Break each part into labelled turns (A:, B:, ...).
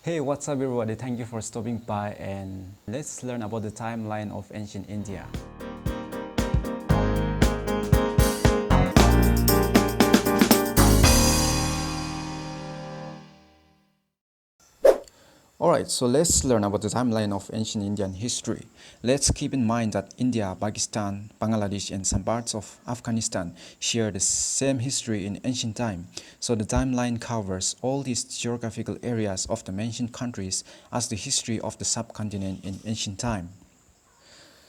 A: Hey, what's up everybody? Thank you for stopping by and let's learn about the timeline of ancient India. Alright, so let's learn about the timeline of ancient Indian history. Let's keep in mind that India, Pakistan, Bangladesh and some parts of Afghanistan share the same history in ancient time. So the timeline covers all these geographical areas of the mentioned countries as the history of the subcontinent in ancient time.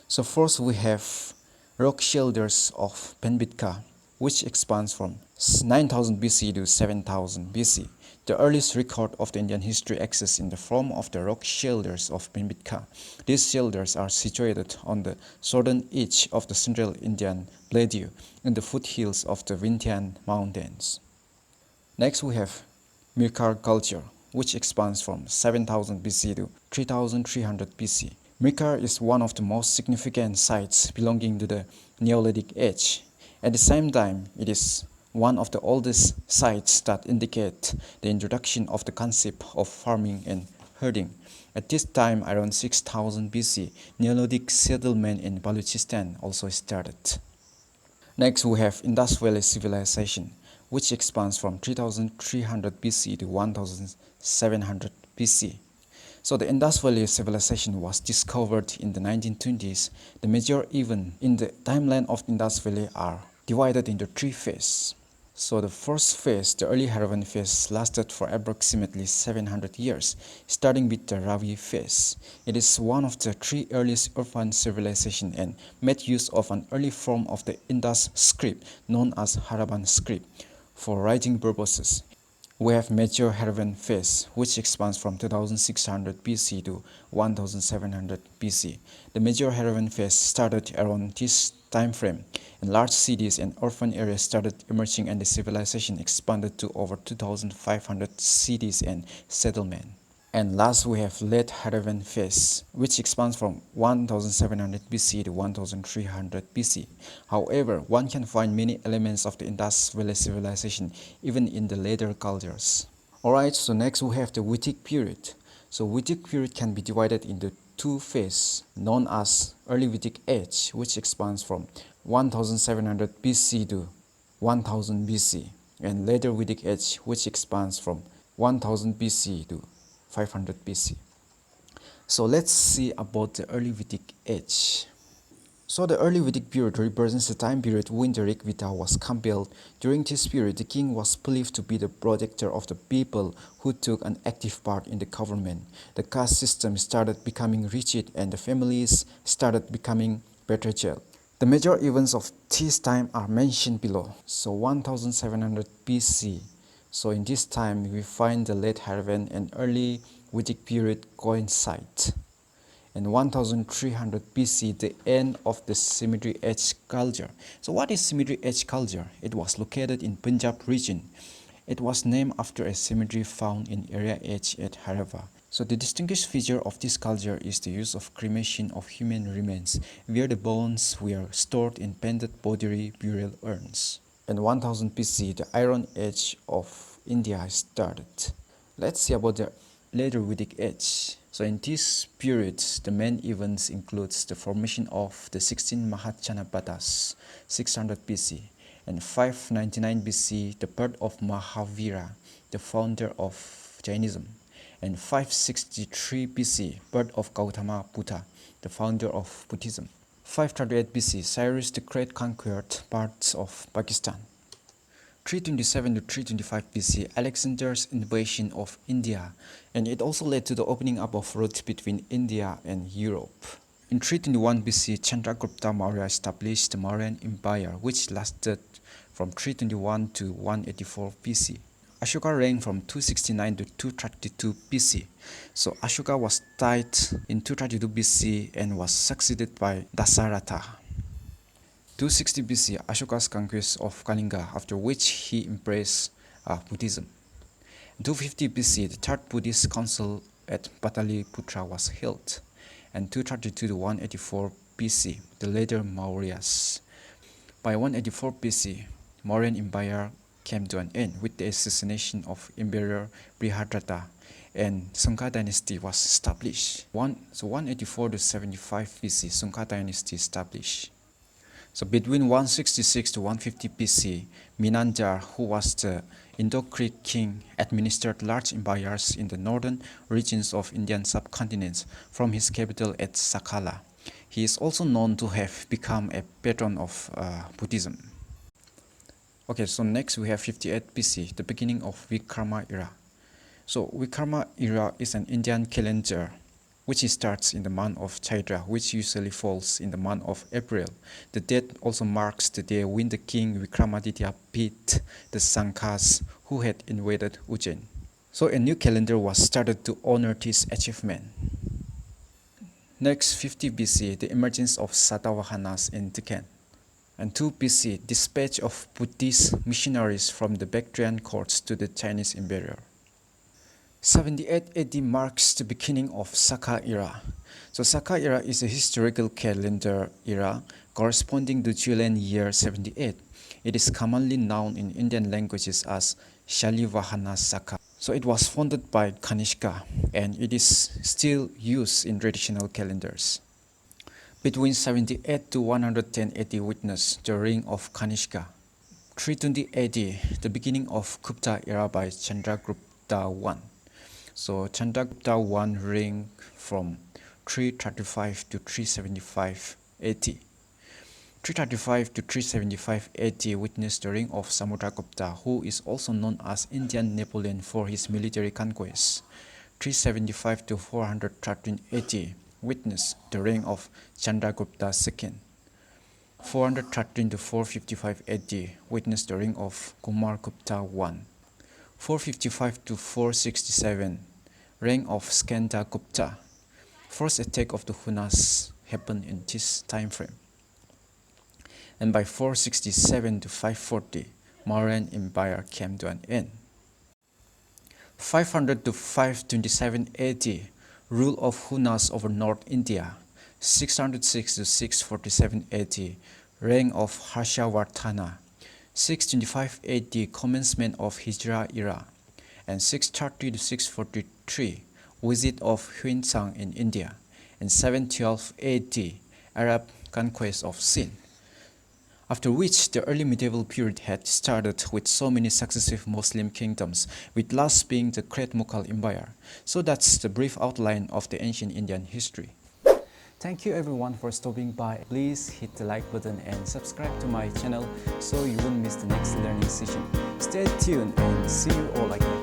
A: So first we have rock shoulders of Penbitka, which expands from 9000 BC to 7000 BC. The earliest record of the Indian history exists in the form of the rock shoulders of Penbitka. These shoulders are situated on the southern edge of the central Indian plateau in the foothills of the Vindhyan Mountains. Next we have Mirkar culture, which expands from 7000 BC to 3300 BC. Mirkar is one of the most significant sites belonging to the Neolithic age. At the same time, it is one of the oldest sites that indicate the introduction of the concept of farming and herding. At this time, around 6000 BC, Neolithic settlement in Balochistan also started. Next, we have Indus Valley Civilization, which expands from 3300 BC to 1700 BC. So the Indus Valley Civilization was discovered in the 1920s. The major events in the timeline of Indus Valley are divided into three phases. So the first phase, the early Harappan phase, lasted for approximately 700 years, starting with the Ravi phase. It is one of the three earliest urban civilizations and made use of an early form of the Indus script known as Harappan script for writing purposes. We have Major Harappan phase, which expands from 2600 BC to 1700 BC. The Major Harappan phase started around this time frame, and large cities and urban areas started emerging and the civilization expanded to over 2500 cities and settlements. And last we have Late Harappan phase, which expands from 1700 BC to 1300 BC. However, one can find many elements of the Indus Valley civilization even in the later cultures. Alright, so next we have the Vedic period. So Vedic period can be divided into two phases known as Early Vedic Age, which expands from 1700 BC to 1000 BC, and later Vedic Age, which expands from 1000 BC to 500 BC. So let's see about the early Vedic age. So the early Vedic period represents the time period when the Rig Veda was compiled. During this period, the king was believed to be the protector of the people who took an active part in the government. The caste system started becoming rigid and the families started becoming patriarchal. The major events of this time are mentioned below. So 1700 BC. So in this time, we find the late Harappan and early Vedic period coincide. In 1300 BC, the end of the Symmetry Age culture. So what is Symmetry Age culture? It was located in Punjab region. It was named after a cemetery found in area H at Harappa. So the distinguished feature of this culture is the use of cremation of human remains, where the bones were stored in painted pottery burial urns. In 1000 BC, the Iron Age of India started. Let's see about the later Vedic Age. So in this period, the main events includes the formation of the 16 Mahajanapadas, 600 BC, and 599 BC, the birth of Mahavira, the founder of Jainism, and 563 BC, birth of Gautama Buddha, the founder of Buddhism. 538 BC, Cyrus the Great conquered parts of Pakistan. 327 to 325 BC, Alexander's invasion of India, and it also led to the opening up of roads between India and Europe. In 321 BC, Chandragupta Maurya established the Mauryan Empire, which lasted from 321 to 184 BC. Ashoka reigned from 269 to 232 BC. So Ashoka was died in 232 BC and was succeeded by Dasaratha. 260 BC, Ashoka's conquest of Kalinga, after which he embraced Buddhism. 250 BC, the third Buddhist council at Pataliputra was held. And 232 to 184 BC, the later Mauryas. By 184 BC, Mauryan Empire came to an end with the assassination of Emperor Brihadrata and Sungha dynasty was established. 184 to 75 BC, Sungha dynasty established. So between 166 to 150 BC, Minandar, who was the Indo-Greek king, administered large empires in the northern regions of Indian subcontinent from his capital at Sakala. He is also known to have become a patron of Buddhism. Okay, so next we have 58 BC, the beginning of Vikrama era. So Vikrama era is an Indian calendar which starts in the month of Chaitra, which usually falls in the month of April. The date also marks the day when the king Vikramaditya beat the Sankas who had invaded Ujjain. So a new calendar was started to honor this achievement. Next, 50 BC, the emergence of Satavahanas in Deccan. And 2 BC, dispatch of Buddhist missionaries from the Bactrian courts to the Chinese Empire. 78 AD marks the beginning of Saka era. So Saka era is a historical calendar era corresponding to Julian year 78. It is commonly known in Indian languages as Shalivahana Saka. So it was founded by Kanishka and it is still used in traditional calendars. Between 78 to 110 AD witnessed the reign of Kanishka. 320 AD, the beginning of Gupta era by Chandragupta I. So Chandragupta I reigned from 335 to 375 AD. 335 to 375 AD witnessed the reign of Samudragupta, who is also known as Indian Napoleon for his military conquests. 375 to 413 AD witnessed the reign of Chandragupta II. 413 to 455 AD witnessed the reign of Kumargupta I. 455 to 467, reign of Skandagupta. First attack of the Hunas happened in this time frame. And by 467 to 540, Mauryan Empire came to an end. 500 to 527 AD, rule of Hunas over North India. 606 to 647 AD, reign of Harshavardhana. 625 AD, commencement of Hijra era, and 630 to 643, visit of Huinsang in India, and 712 AD, Arab conquest of Sind. After which the early medieval period had started with so many successive Muslim kingdoms, with last being the Great Mughal Empire. So that's the brief outline of the ancient Indian history. Thank you everyone for stopping by. Please hit the like button and subscribe to my channel so you won't miss the next learning session. Stay tuned and see you all again.